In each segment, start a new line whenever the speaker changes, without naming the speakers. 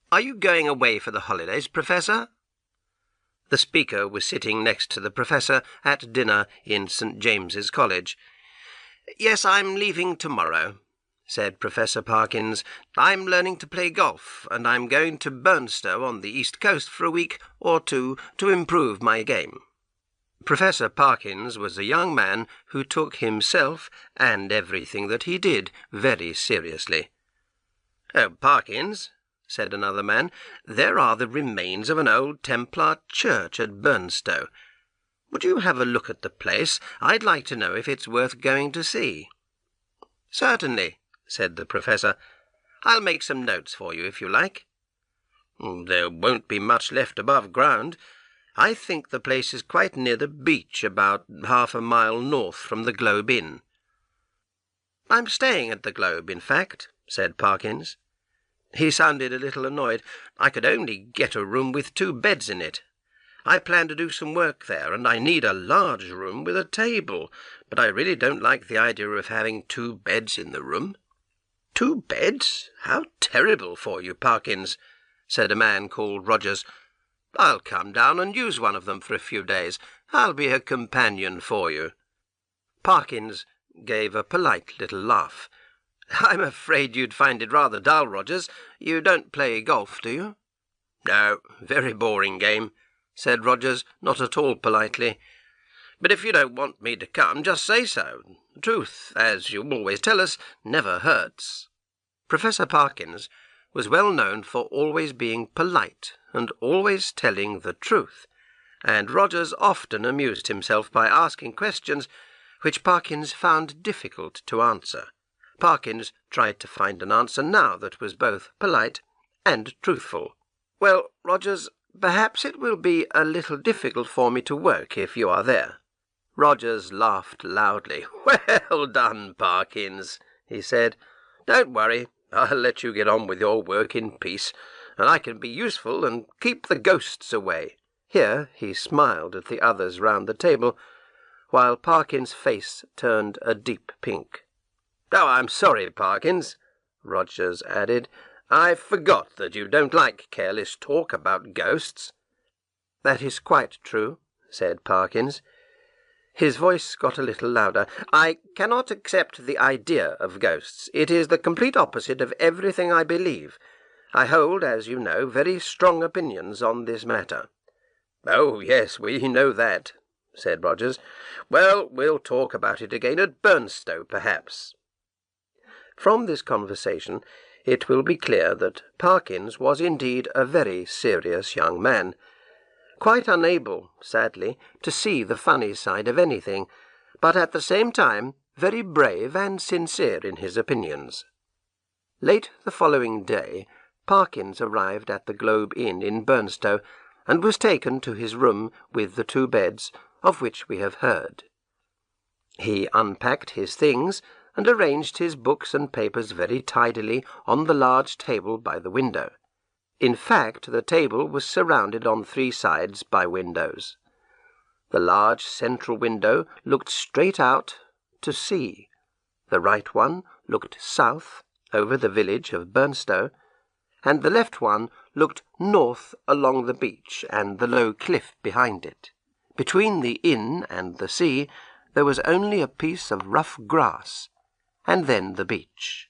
Are you going away for the holidays, Professor? The speaker was sitting next to the Professor at dinner in St. James's College. Yes, I'm leaving tomorrow, said Professor Parkins. I'm learning to play golf, and I'm going to Burnstow on the east coast for a week or two to improve my game. Professor Parkins was a young man who took himself and everything that he did very seriously. "Oh, Parkins," said another man, "there are the remains of an old Templar church at Burnstow. Would you have a look at the place? I'd like to know if it's worth going to see." "Certainly," said the Professor. "I'll make some notes for you if you like." "There won't be much left above ground. I think the place is quite near the beach, about half a mile north from the Globe Inn." "I'm staying at the Globe, in fact," said Parkins. He sounded a little annoyed. "I could only get a room with 2 beds in it. I plan to do some work there, and I need a large room with a table, but I really don't like the idea of having 2 beds in the room." "2 beds? How terrible for you, Parkins," said a man called Rogers. "I'll come down and use one of them for a few days. I'll be a companion for you." Parkins gave a polite little laugh. "I'm afraid you'd find it rather dull, Rogers. You don't play golf, do you?" "No, very boring game," said Rogers, not at all politely. "But if you don't want me to come, just say so. The truth, as you always tell us, never hurts." Professor Parkins was well known for always being polite and always telling the truth, and Rogers often amused himself by asking questions which Parkins found difficult to answer. Parkins tried to find an answer now that was both polite and truthful. "Well, Rogers, perhaps it will be a little difficult for me to work if you are there." Rogers laughed loudly. "Well done, Parkins," he said. "Don't worry. I'll let you get on with your work in peace, and I can be useful and keep the ghosts away." Here he smiled at the others round the table, while Parkins' face turned a deep pink. "Oh, I'm sorry, Parkins," Rogers added. "I forgot that you don't like careless talk about ghosts." "That is quite true," said Parkins. His voice got a little louder. "I cannot accept the idea of ghosts. It is the complete opposite of everything I believe. I hold, as you know, very strong opinions on this matter." "Oh, yes, we know that," said Rogers. "Well, we'll talk about it again at Burnstow, perhaps." From this conversation it will be clear that Parkins was indeed a very serious young man, quite unable, sadly, to see the funny side of anything, but at the same time very brave and sincere in his opinions. Late the following day, Parkins arrived at the Globe Inn in Burnstow, and was taken to his room with the 2 beds, of which we have heard. He unpacked his things, and arranged his books and papers very tidily on the large table by the window. In fact, the table was surrounded on 3 sides by windows. The large central window looked straight out to sea. The right one looked south over the village of Burnstow, and the left one looked north along the beach and the low cliff behind it. Between the inn and the sea there was only a piece of rough grass, and then the beach.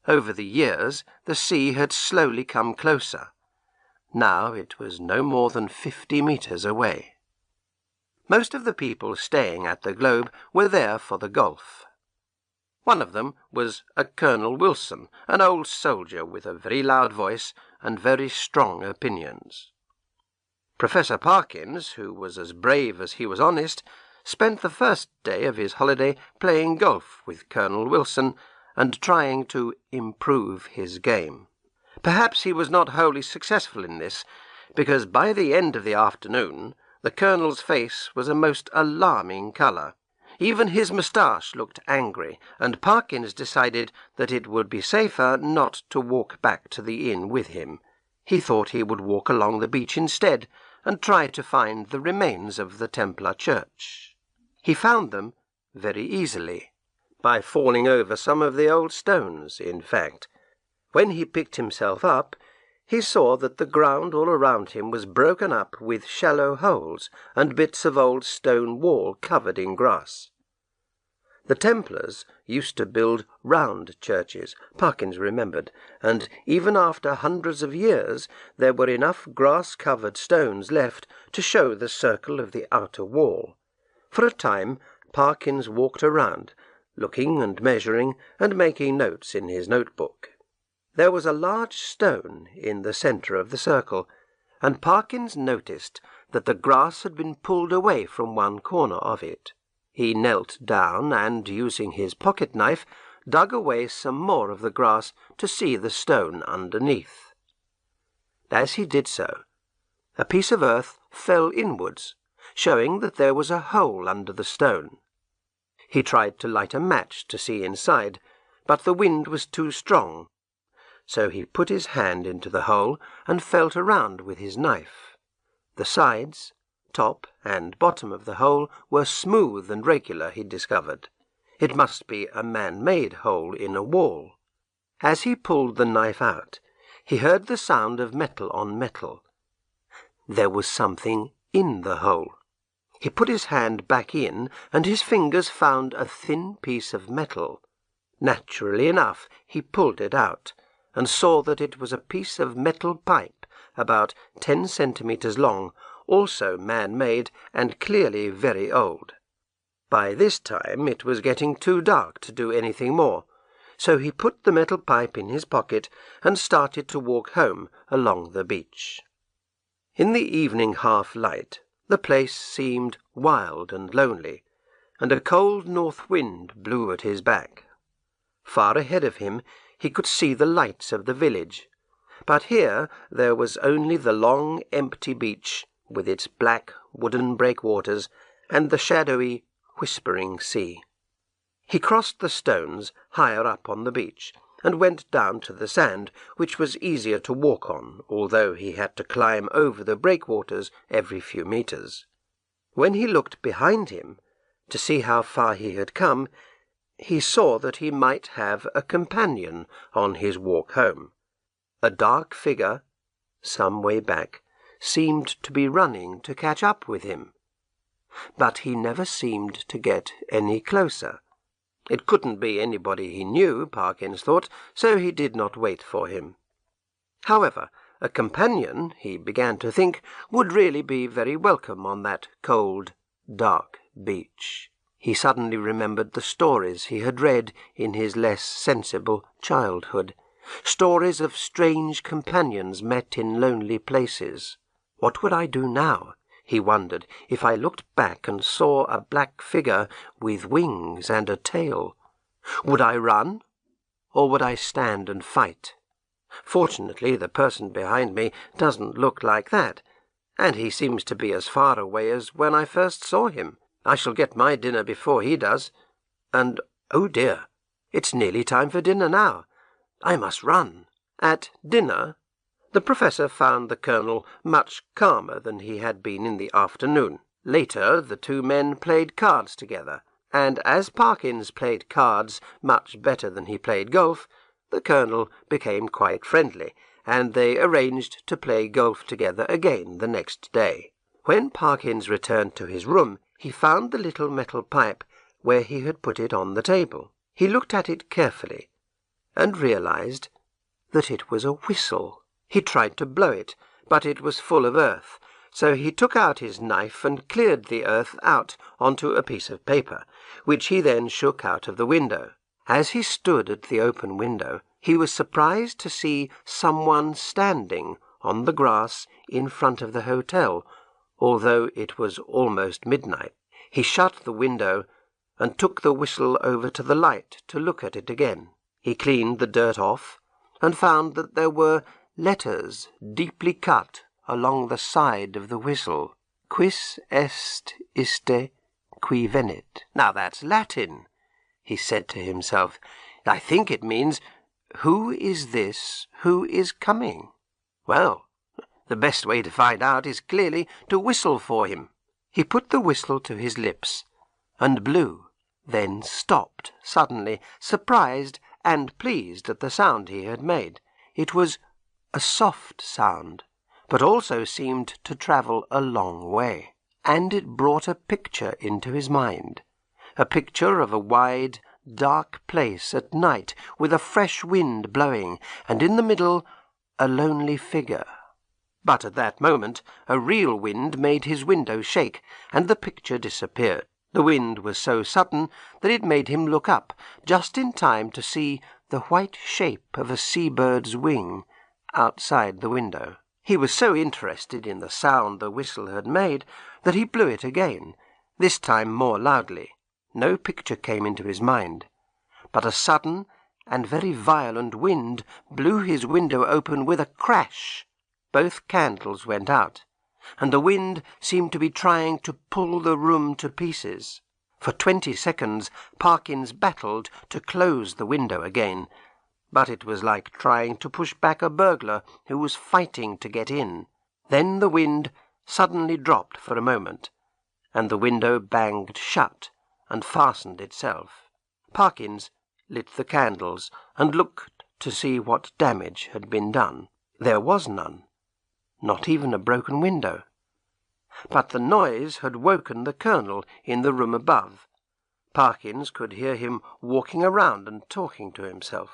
Over the years the sea had slowly come closer. Now it was no more than 50 metres away. Most of the people staying at the Globe were there for the golf. One of them was a Colonel Wilson, an old soldier with a very loud voice and very strong opinions. Professor Parkins, who was as brave as he was honest, spent the first day of his holiday playing golf with Colonel Wilson and trying to improve his game. Perhaps he was not wholly successful in this, because by the end of the afternoon the Colonel's face was a most alarming colour. Even his moustache looked angry, and Parkins decided that it would be safer not to walk back to the inn with him. He thought he would walk along the beach instead, and try to find the remains of the Templar church. He found them very easily, by falling over some of the old stones, in fact. When he picked himself up, he saw that the ground all around him was broken up with shallow holes and bits of old stone wall covered in grass. The Templars used to build round churches, Parkins remembered, and even after hundreds of years there were enough grass-covered stones left to show the circle of the outer wall. For a time Parkins walked around, looking and measuring and making notes in his notebook. There was a large stone in the centre of the circle, and Parkins noticed that the grass had been pulled away from one corner of it. He knelt down and, using his pocket-knife, dug away some more of the grass to see the stone underneath. As he did so, a piece of earth fell inwards, showing that there was a hole under the stone. He tried to light a match to see inside, but the wind was too strong, so he put his hand into the hole and felt around with his knife. The sides, top and bottom of the hole were smooth and regular, he discovered. It must be a man-made hole in a wall. As he pulled the knife out, he heard the sound of metal on metal. There was something in the hole. He put his hand back in, and his fingers found a thin piece of metal. Naturally enough, he pulled it out, and saw that it was a piece of metal pipe about 10 centimetres long, also man-made and clearly very old. By this time it was getting too dark to do anything more, so he put the metal pipe in his pocket and started to walk home along the beach. In the evening half-light, the place seemed wild and lonely, and a cold north wind blew at his back. Far ahead of him he could see the lights of the village, but here there was only the long empty beach with its black wooden breakwaters and the shadowy, whispering sea. He crossed the stones higher up on the beach and went down to the sand, which was easier to walk on, although he had to climb over the breakwaters every few meters. When he looked behind him to see how far he had come, he saw that he might have a companion on his walk home. A dark figure, some way back, seemed to be running to catch up with him. But he never seemed to get any closer. It couldn't be anybody he knew, Parkins thought, so he did not wait for him. However, a companion, he began to think, would really be very welcome on that cold, dark beach. He suddenly remembered the stories he had read in his less sensible childhood, stories of strange companions met in lonely places. What would I do now, he wondered, if I looked back and saw a black figure with wings and a tail? Would I run, or would I stand and fight? Fortunately, the person behind me doesn't look like that, and he seems to be as far away as when I first saw him. I shall get my dinner before he does. And, oh dear, it's nearly time for dinner now. I must run. At dinner, the Professor found the Colonel much calmer than he had been in the afternoon. Later, the two men played cards together, and as Parkins played cards much better than he played golf, the Colonel became quite friendly, and they arranged to play golf together again the next day. When Parkins returned to his room, he found the little metal pipe where he had put it on the table. He looked at it carefully, and realized that it was a whistle. He tried to blow it, but it was full of earth, so he took out his knife and cleared the earth out onto a piece of paper, which he then shook out of the window. As he stood at the open window, he was surprised to see someone standing on the grass in front of the hotel, although it was almost midnight. He shut the window and took the whistle over to the light to look at it again. He cleaned the dirt off and found that there were letters deeply cut along the side of the whistle. Quis est iste qui venit? Now that's Latin, he said to himself. I think it means, who is this who is coming? Well, the best way to find out is clearly to whistle for him. He put the whistle to his lips and blew, then stopped suddenly, surprised and pleased at the sound he had made. It was a soft sound, but also seemed to travel a long way. And it brought a picture into his mind, a picture of a wide, dark place at night, with a fresh wind blowing, and in the middle a lonely figure. But at that moment a real wind made his window shake, and the picture disappeared. The wind was so sudden that it made him look up, just in time to see the white shape of a sea-bird's wing outside the window. He was so interested in the sound the whistle had made that he blew it again, this time more loudly. No picture came into his mind, but a sudden and very violent wind blew his window open with a crash. Both candles went out, and the wind seemed to be trying to pull the room to pieces. For 20 seconds Parkins battled to close the window again, but it was like trying to push back a burglar who was fighting to get in. Then the wind suddenly dropped for a moment, and the window banged shut and fastened itself. Parkins lit the candles and looked to see what damage had been done. There was none, not even a broken window. But the noise had woken the Colonel in the room above. Parkins could hear him walking around and talking to himself.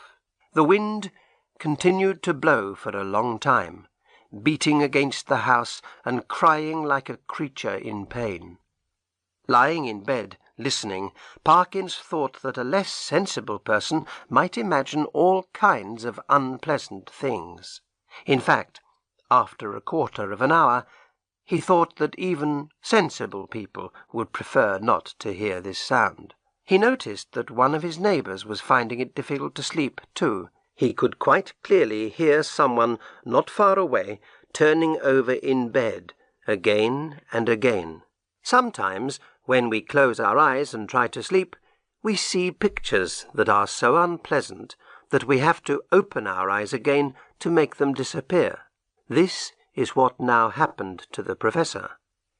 The wind continued to blow for a long time, beating against the house and crying like a creature in pain. Lying in bed, listening, Parkins thought that a less sensible person might imagine all kinds of unpleasant things. In fact, after a quarter of an hour, he thought that even sensible people would prefer not to hear this sound. He noticed that one of his neighbours was finding it difficult to sleep too. He could quite clearly hear someone not far away turning over in bed again and again. Sometimes, when we close our eyes and try to sleep, we see pictures that are so unpleasant that we have to open our eyes again to make them disappear. This is what now happened to the Professor.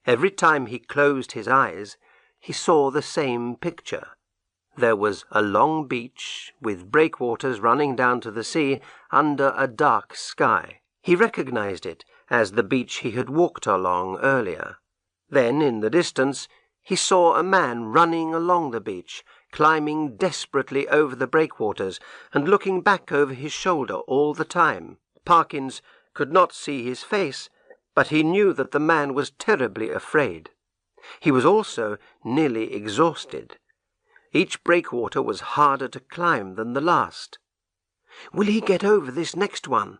Every time he closed his eyes, he saw the same picture. There was a long beach with breakwaters running down to the sea under a dark sky. He recognized it as the beach he had walked along earlier. Then, in the distance, he saw a man running along the beach, climbing desperately over the breakwaters and looking back over his shoulder all the time. Parkins could not see his face, but he knew that the man was terribly afraid. He was also nearly exhausted. Each breakwater was harder to climb than the last. "Will he get over this next one?"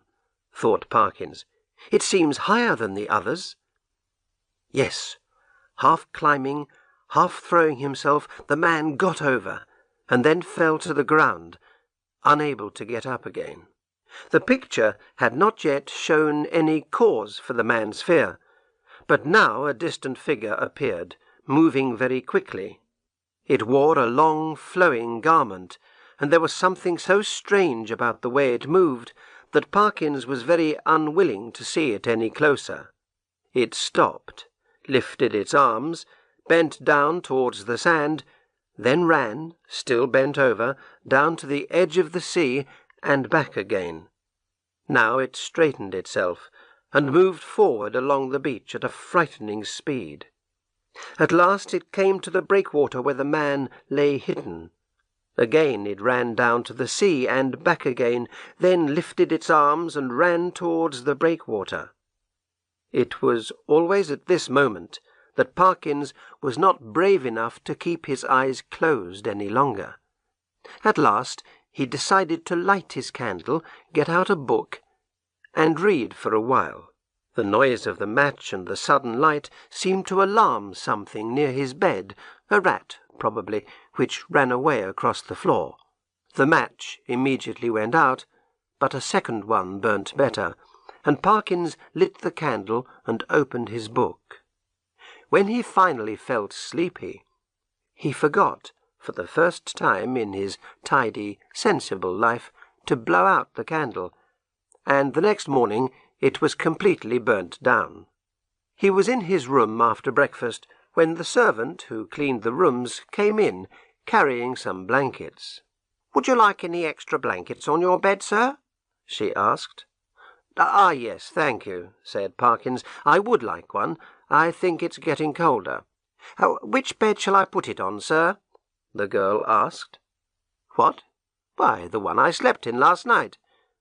thought Parkins. "It seems higher than the others." Yes, half climbing, half throwing himself, the man got over, and then fell to the ground, unable to get up again. The picture had not yet shown any cause for the man's fear, but now a distant figure appeared, moving very quickly. It wore a long, flowing garment, and there was something so strange about the way it moved that Parkins was very unwilling to see it any closer. It stopped, lifted its arms, bent down towards the sand, then ran, still bent over, down to the edge of the sea and back again. Now it straightened itself and moved forward along the beach at a frightening speed. At last it came to the breakwater where the man lay hidden. Again it ran down to the sea and back again, then lifted its arms and ran towards the breakwater. It was always at this moment that Parkins was not brave enough to keep his eyes closed any longer. At last he decided to light his candle, get out a book, and read for a while. The noise of the match and the sudden light seemed to alarm something near his bed, a rat, probably, which ran away across the floor. The match immediately went out, but a second one burnt better, and Parkins lit the candle and opened his book. When he finally felt sleepy, he forgot, for the first time in his tidy, sensible life, to blow out the candle, and the next morning it was completely burnt down. He was in his room after breakfast when the servant who cleaned the rooms came in, carrying some blankets. "Would you like any extra blankets on your bed, sir?" she asked. "Ah, yes, thank you," said Parkins. "I would like one. I think it's getting colder." "Which bed shall I put it on, sir?" the girl asked. "What? Why, the one I slept in last night,"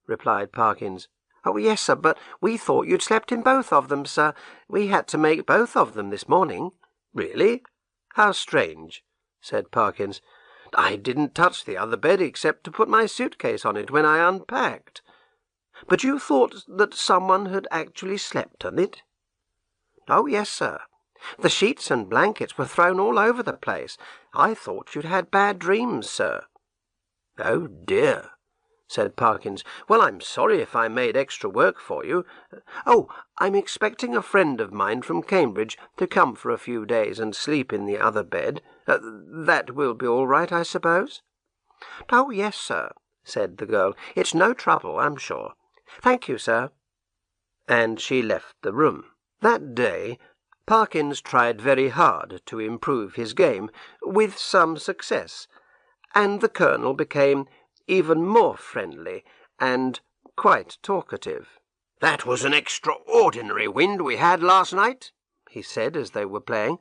replied Parkins. "Oh, yes, sir, but we thought you'd slept in both of them, sir. We had to make both of them this morning." "Really? How strange," said Parkins. "I didn't touch the other bed except to put my suitcase on it when I unpacked." "But you thought that someone had actually slept on it?" "Oh, yes, sir. The sheets and blankets were thrown all over the place. I thought you'd had bad dreams, sir." "Oh, dear," said Parkins. "Well, I'm sorry if I made extra work for you. Oh, I'm expecting a friend of mine from Cambridge to come for a few days and sleep in the other bed. That will be all right, I suppose?" "Oh, yes, sir," said the girl. "It's no trouble, I'm sure. Thank you, sir." And she left the room. That day Parkins tried very hard to improve his game, with some success, and the Colonel became even more friendly and quite talkative. "That was an extraordinary wind we had last night," he said as they were playing.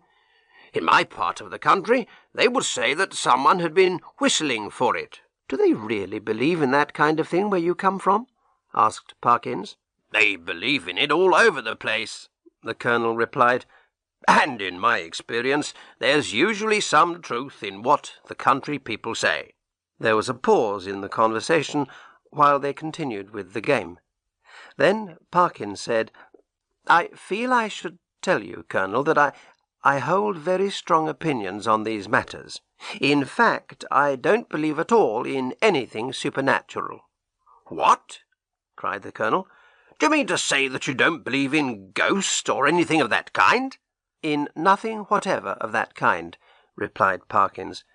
"In my part of the country they would say that someone had been whistling for it." "Do they really believe in that kind of thing where you come from?" asked Parkins. "They believe in it all over the place," the Colonel replied. "And in my experience there's usually some truth in what the country people say." There was a pause in the conversation while they continued with the game. Then Parkins said, "I feel I should tell you, Colonel, that I hold very strong opinions on these matters. In fact, I don't believe at all in anything supernatural." "What?" cried the Colonel. "Do you mean to say that you don't believe in ghosts or anything of that kind?" "In nothing whatever of that kind," replied Parkins.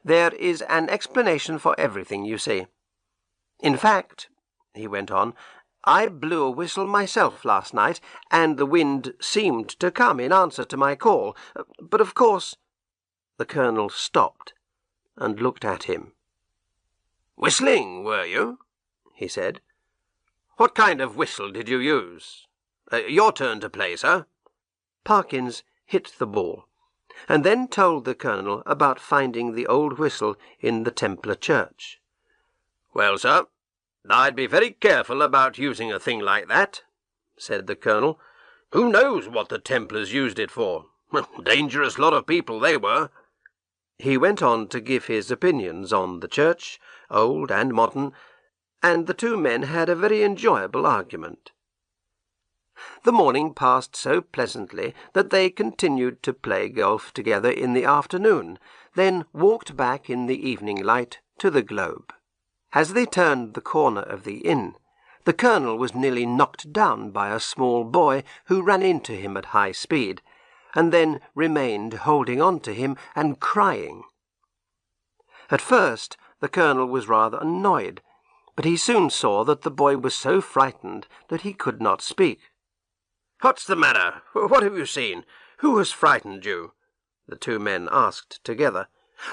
"There is an explanation for everything, you see. In fact," he went on, "I blew a whistle myself last night, and the wind seemed to come in answer to my call. But of course—" The Colonel stopped and looked at him. "Whistling, were you?" he said. "What kind of whistle did you use? Your turn to play, sir." Parkins hit the ball, and then told the Colonel about finding the old whistle in the Templar Church. "Well, sir, I'd be very careful about using a thing like that," said the Colonel. "Who knows what the Templars used it for? Dangerous lot of people they were." He went on to give his opinions on the church, old and modern, and the two men had a very enjoyable argument. The morning passed so pleasantly that they continued to play golf together in the afternoon, then walked back in the evening light to the Globe. As they turned the corner of the inn, the Colonel was nearly knocked down by a small boy who ran into him at high speed, and then remained holding on to him and crying. At first the Colonel was rather annoyed, but he soon saw that the boy was so frightened that he could not speak. "What's the matter? What have you seen? Who has frightened you?" the two men asked together.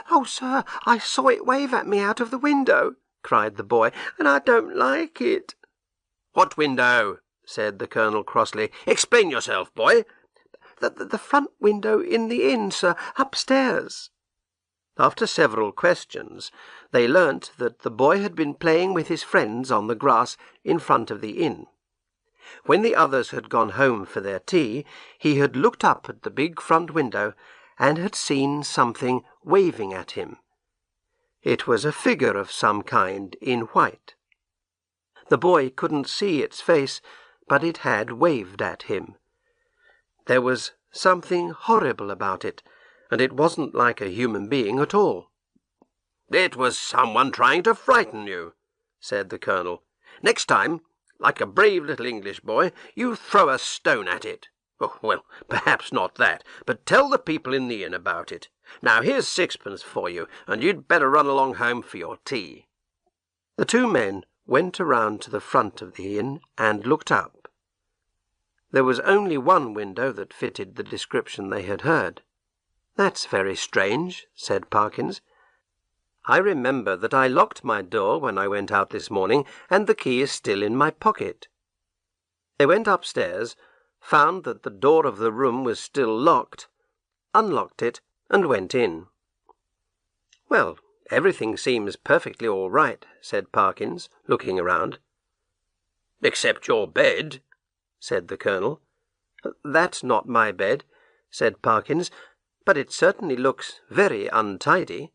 "Oh, sir, I saw it wave at me out of the window," cried the boy, "and I don't like it." "What window?" said the Colonel crossly. "Explain yourself, boy." The front window in the inn, sir, upstairs." After several questions, they learnt that the boy had been playing with his friends on the grass in front of the inn. When the others had gone home for their tea, he had looked up at the big front window and had seen something waving at him. It was a figure of some kind in white. The boy couldn't see its face, but it had waved at him. There was something horrible about it, and it wasn't like a human being at all. "It was someone trying to frighten you," said the Colonel. "Next time, like a brave little English boy, you throw a stone at it. Oh, well, perhaps not that, but tell the people in the inn about it. Now here's sixpence for you, and you'd better run along home for your tea." The two men went around to the front of the inn and looked up. There was only one window that fitted the description they had heard. "That's very strange," said Parkins. "I remember that I locked my door when I went out this morning, and the key is still in my pocket." They went upstairs, found that the door of the room was still locked, unlocked it, and went in. "Well, everything seems perfectly all right," said Parkins, looking around. "Except your bed," said the Colonel. "That's not my bed," said Parkins, "but it certainly looks very untidy."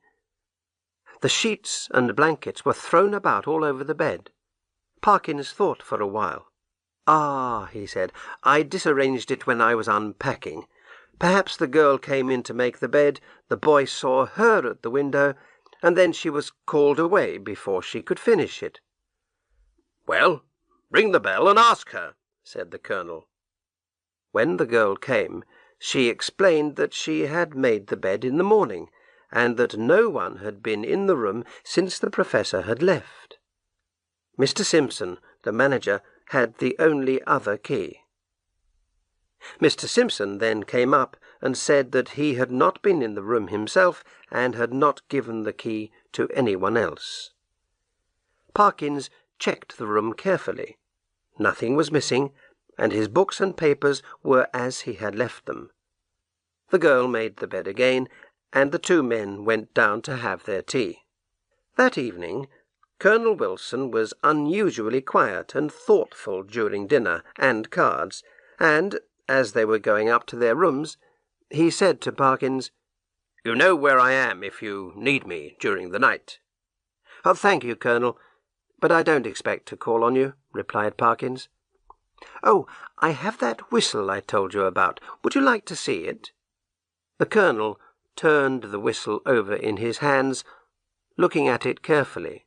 The sheets and blankets were thrown about all over the bed. Parkins thought for a while. "Ah," he said, "I disarranged it when I was unpacking. Perhaps the girl came in to make the bed, the boy saw her at the window, and then she was called away before she could finish it." "Well, ring the bell and ask her," said the Colonel. When the girl came, she explained that she had made the bed in the morning, and that no one had been in the room since the Professor had left. Mr. Simpson, the manager, had the only other key. Mr. Simpson then came up and said that he had not been in the room himself and had not given the key to anyone else. Parkins checked the room carefully. Nothing was missing, and his books and papers were as he had left them. The girl made the bed again, and the two men went down to have their tea. That evening, Colonel Wilson was unusually quiet and thoughtful during dinner and cards, and, as they were going up to their rooms, he said to Parkins, "You know where I am if you need me during the night." "Thank you, Colonel, but I don't expect to call on you," replied Parkins. "Oh, I have that whistle I told you about. Would you like to see it?" The Colonel turned the whistle over in his hands, looking at it carefully.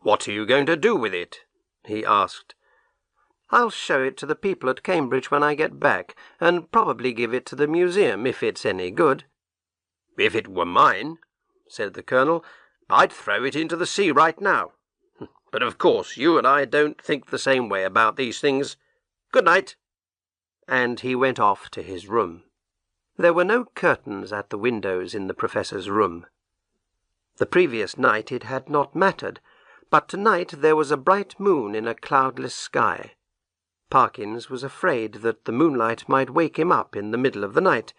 "What are you going to do with it?" he asked. "I'll show it to the people at Cambridge when I get back, and probably give it to the museum if it's any good." "If it were mine," said the Colonel, "I'd throw it into the sea right now. But of course you and I don't think the same way about these things. Good night." And he went off to his room. There were no curtains at the windows in the Professor's room. The previous night it had not mattered, but tonight there was a bright moon in a cloudless sky. Parkins was afraid that the moonlight might wake him up in the middle of the night,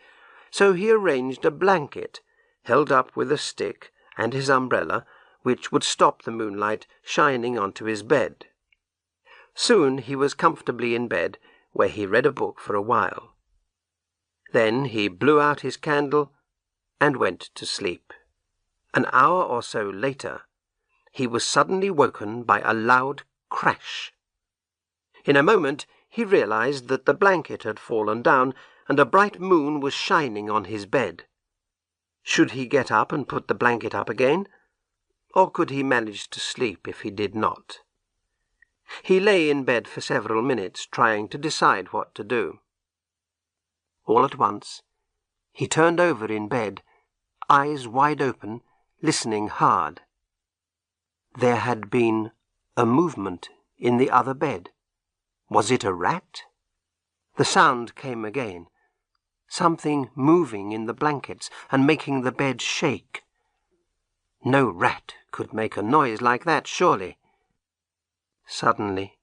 so he arranged a blanket, held up with a stick, and his umbrella, which would stop the moonlight shining onto his bed. Soon he was comfortably in bed, where he read a book for a while. Then he blew out his candle and went to sleep. An hour or so later, he was suddenly woken by a loud crash. In a moment he realized that the blanket had fallen down and a bright moon was shining on his bed. Should he get up and put the blanket up again? Or could he manage to sleep if he did not? He lay in bed for several minutes, trying to decide what to do. All at once, he turned over in bed, eyes wide open, listening hard. There had been a movement in the other bed. Was it a rat? The sound came again, something moving in the blankets and making the bed shake. No rat could make a noise like that, surely. Suddenly,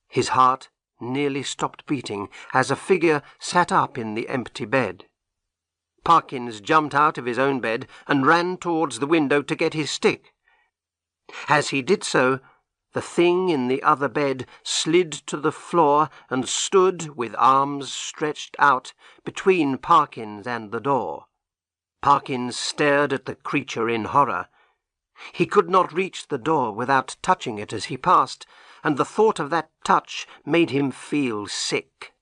his heart nearly stopped beating as a figure sat up in the empty bed. Parkins jumped out of his own bed and ran towards the window to get his stick. As he did so, the thing in the other bed slid to the floor and stood with arms stretched out between Parkins and the door. Parkins stared at the creature in horror. He could not reach the door without touching it as he passed, and the thought of that touch made him feel sick.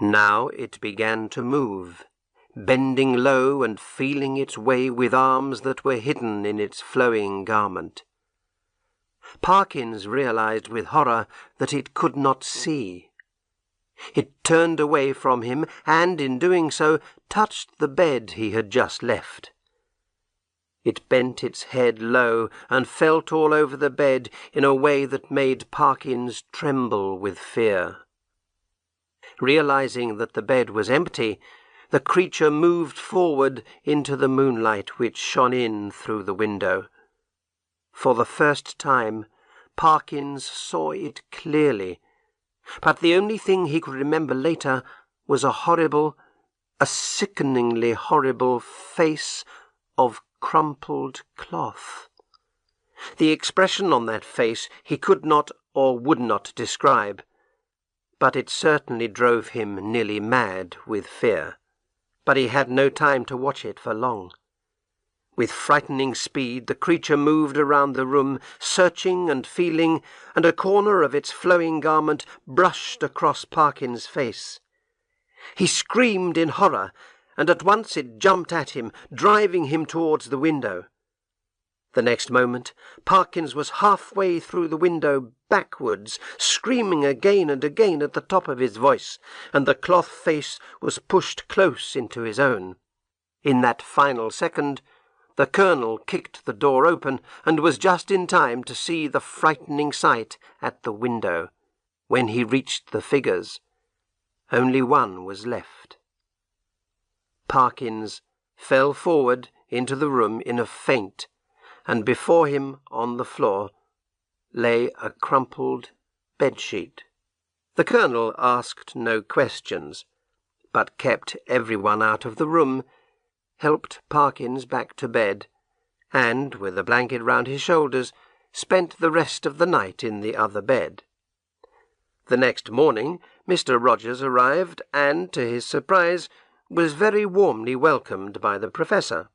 Now it began to move, bending low and feeling its way with arms that were hidden in its flowing garment. Parkins realized with horror that it could not see. It turned away from him and, in doing so, touched the bed he had just left. It bent its head low and felt all over the bed in a way that made Parkins tremble with fear. Realizing that the bed was empty, the creature moved forward into the moonlight which shone in through the window. For the first time, Parkins saw it clearly, But the only thing he could remember later was a sickeningly horrible face of crumpled cloth. The expression on that face he could not or would not describe, but it certainly drove him nearly mad with fear. But he had no time to watch it for long. With frightening speed the creature moved around the room, searching and feeling, and a corner of its flowing garment brushed across Parkins' face. He screamed in horror, and at once it jumped at him, driving him towards the window. The next moment Parkins was halfway through the window backwards, screaming again and again at the top of his voice, and the cloth face was pushed close into his own. In that final second, the Colonel kicked the door open and was just in time to see the frightening sight at the window. When he reached the figures, only one was left. Parkins fell forward into the room in a faint, and before him on the floor lay a crumpled bedsheet. The Colonel asked no questions, but kept everyone out of the room, helped Parkins back to bed, and, with a blanket round his shoulders, spent the rest of the night in the other bed. The next morning Mr. Rogers arrived, and, to his surprise, was very warmly welcomed by the Professor.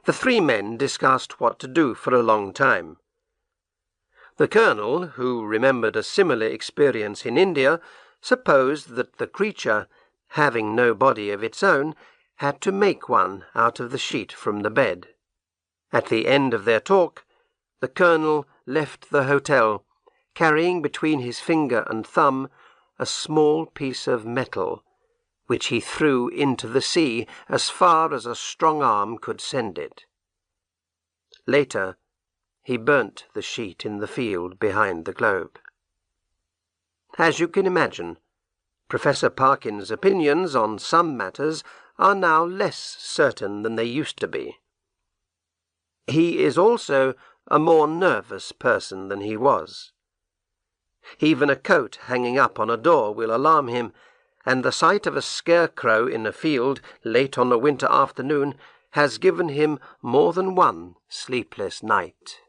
The three men discussed what to do for a long time. The Colonel, who remembered a similar experience in India, supposed that the creature, having no body of its own, had to make one out of the sheet from the bed. At the end of their talk, the Colonel left the hotel, carrying between his finger and thumb a small piece of metal, which he threw into the sea as far as a strong arm could send it. Later, he burnt the sheet in the field behind the globe. As you can imagine, Professor Parkins' opinions on some matters are now less certain than they used to be. He is also a more nervous person than he was. Even a coat hanging up on a door will alarm him, and the sight of a scarecrow in a field late on a winter afternoon has given him more than one sleepless night.